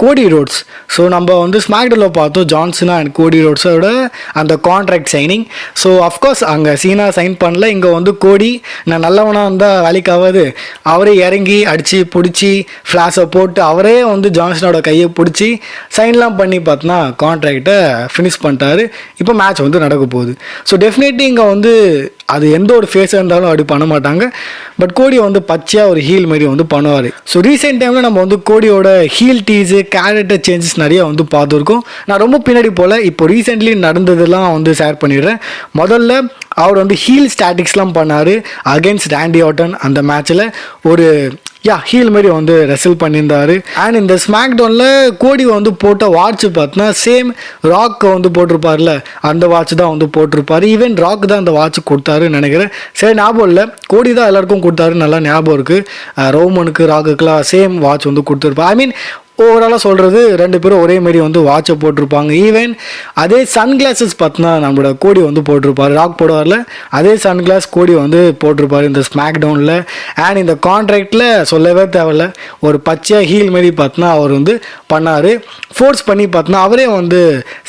கோடி roads. So நம்ம வந்து ஸ்மாக்டவுனில் பார்த்தோம் ஜான்சனா அண்ட் கோடி ரோட்ஸோட அந்த கான்ட்ராக்ட் சைனிங். ஸோ அஃப்கோர்ஸ் அங்கே சீனா சைன் பண்ணல. இங்கே வந்து கோடி நான் நல்லவனாக இருந்தால் வேலைக்காகாது, அவரே இறங்கி அடித்து பிடிச்சி ஃப்ளாஷை போட்டு அவரே வந்து ஜான்சனோட கையை பிடிச்சி சைன்லாம் பண்ணி பார்த்தோன்னா கான்ட்ராக்டை ஃபினிஷ் பண்ணிட்டாரு. இப்போ மேட்ச் வந்து நடக்க போகுது. ஸோ டெஃபினெட்லி இங்கே வந்து அது எந்த ஒரு ஃபேஸாக இருந்தாலும் அப்படி பண்ண மாட்டாங்க. பட் கோடி வந்து பச்சையாக ஒரு ஹீல் மாதிரி வந்து பண்ணுவார். ஸோ ரீசெண்ட் டைமில் நம்ம வந்து கோடியோட ஹீல் டீஸு கேரக்டர் சேஞ்சஸ் நிறைய வந்து பார்த்துருக்கோம். நான் ரொம்ப பின்னாடி போல் இப்போ ரீசெண்ட்லி நடந்ததெல்லாம் வந்து ஷேர் பண்ணிடுறேன். முதல்ல அவர் வந்து ஹீல் ஸ்டாட்டிக்ஸ்லாம் பண்ணார் அகேன்ஸ்ட் ராண்டி ஆர்டன். அந்த மேட்ச்சில் ஒரு ஹீல் மாதிரி வந்து ரெசல் பண்ணியிருந்தார். அண்ட் இந்த ஸ்மாக் டவுனில் கோடி வந்து போட்ட வாட்ச் பார்த்தோன்னா சேம் ராக் வந்து போட்டிருப்பார்ல, அந்த வாட்ச் தான் வந்து போட்டிருப்பார். ஈவன் ராக் தான் அந்த வாட்ச் கொடுத்தாருன்னு நினைக்கிறேன். சரி ஞாபகம் இல்லை, கோடி தான் எல்லாருக்கும் கொடுத்தாரு, நல்லா ஞாபகம் இருக்குது. ரோமனுக்கு ராக்குக்கெலாம் சேம் வாட்ச் வந்து கொடுத்துருப்பார். ஐ மீன் ஓவராலாக சொல்கிறது 2 பேரும் ஒரே மாதிரி வந்து வாட்சை போட்டிருப்பாங்க. ஈவன் அதே சன்கிளாஸஸ் பார்த்தோன்னா நம்மளோட கோடி வந்து போட்டிருப்பார். ராக் போடுவார்ல, அதே சன்கிளாஸ் கோடி வந்து போட்டிருப்பார் இந்த ஸ்மாக் டவுனில். அண்ட் இந்த கான்ட்ராக்டில் சொல்லவே தேவையில்ல, ஒரு பச்சையாக ஹீல் மாரி பார்த்தோன்னா அவர் வந்து பண்ணார். ஃபோர்ஸ் பண்ணி பார்த்தோன்னா அவரே வந்து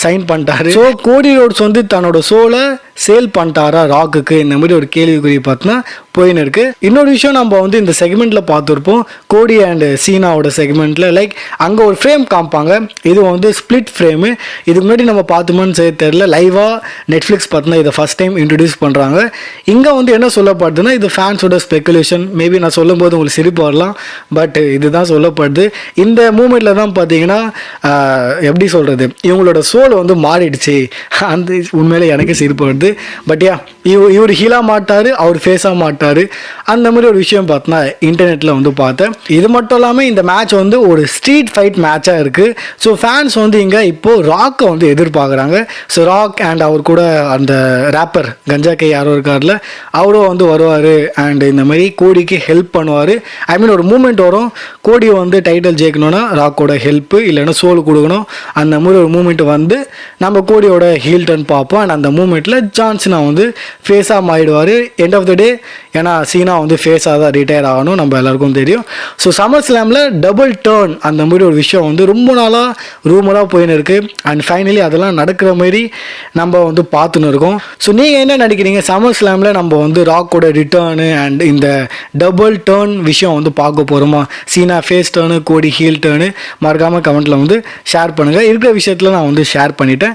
சைன் பண்ணிட்டாரு. ஸோ கோடி ரோட்ஸ் வந்து தன்னோட ஷோவில் சேல் பண்ணிட்டாரா ராக்குக்கு, இந்த மாதிரி ஒரு கேள்விக்குறி பார்த்தோன்னா போயின்னு இருக்குது. இன்னொரு விஷயம் நம்ம வந்து இந்த செக்மெண்ட்டில் பார்த்துருப்போம், கோடி அண்ட் சீனாவோட செக்மெண்ட்டில். லைக் அங்கே ஒரு ஃப்ரேம் காமிப்பாங்க, இது வந்து ஸ்பிளிட் ஃப்ரேமு. இதுக்கு முன்னாடி நம்ம பார்த்துமோன்னு சரி தெரில, லைவாக நெட்ஃப்ளிக்ஸ் பார்த்தோன்னா இதை ஃபஸ்ட் டைம் இன்ட்ரடியூஸ் பண்ணுறாங்க. இங்கே வந்து என்ன சொல்லப்படுதுன்னா இது ஃபேன்ஸோட ஸ்பெக்குலேஷன். மேபி நான் சொல்லும்போது உங்களுக்கு சிரிப்பு வரலாம், பட் இதுதான் சொல்லப்படுது. இந்த மூமெண்ட்டில் தான் பார்த்தீங்கன்னா எப்படி சொல்கிறது, இவங்களோட சோல் வந்து மாறிடுச்சு. அந்த உண்மையிலே எனக்கு சிரிப்பு வருது. பட் இவர் ஹீலாக மாட்டார், அவர் ஃபேஸாக மாட்டார். அந்த மாதிரி ஒரு விஷயம் பார்த்தோன்னா இன்டர்நெட்டில் வந்து பார்த்தேன். இது மட்டும் இல்லாமல் இந்த மேட்ச் வந்து ஒரு ஸ்ட்ரீட் ஃபைட் மேட்சாக இருக்குது. ஸோ ஃபேன்ஸ் வந்து இங்கே இப்போது ராக்கை வந்து எதிர்பார்க்குறாங்க. ஸோ ராக் அண்ட் அவர் கூட அந்த ரேப்பர் கஞ்சா கை யாரோ இருக்கார்ல, அவரும் வந்து வருவார் அண்ட் இந்த மாதிரி கோடிக்கு ஹெல்ப் பண்ணுவார். ஐ மீன் ஒரு மூமெண்ட் வரும், கோடி வந்து டைட்டில் ஜெயிக்கணும்னா ராக்கோட ஹெல்ப்பு இல்லைன்னா சோல் கொடுக்கணும். அந்த மாதிரி ஒரு மூமெண்ட் வந்து நம்ம கோடியோட ஹீல் டர்ன் பார்ப்போம். அண்ட் அந்த மூமெண்ட்டில் ஜான்சனா வந்து ஃபேஸாக மாறிடுவார் எண்ட் ஆஃப் த டே. ஏன்னா சீனா வந்து ஃபேஸாக தான் ரிட்டையர் ஆகணும், நம்ம எல்லாருக்கும் தெரியும். ஸோ சம்மர் ஸ்லாமில் டபுள் டர்ன் அந்த மாதிரி ஒரு விஷயம் வந்து ரொம்ப நாளாக ரூமராக போயின்னு இருக்குது. அண்ட் ஃபைனலி அதெல்லாம் நடக்கிற மாதிரி நம்ம வந்து பார்த்துன்னு இருக்கோம். ஸோ நீங்கள் என்ன நினைக்கிறீங்க, சம்மர் ஸ்லாமில் நம்ம வந்து ராக்கோட ரிட்டர்னு அண்ட் இந்த டபுள் டர்ன் விஷயம் வந்து பார்க்க போகிறோமா? சீனா ஃபேஸ் டர்னு, கோடி ஹீல் டர்னு? மறக்காமல் கமெண்ட்டில் வந்து ஷேர் பண்ணுங்கள். இருக்கிற விஷயத்தில் நான் வந்து ஷேர் பண்ணிட்டேன்.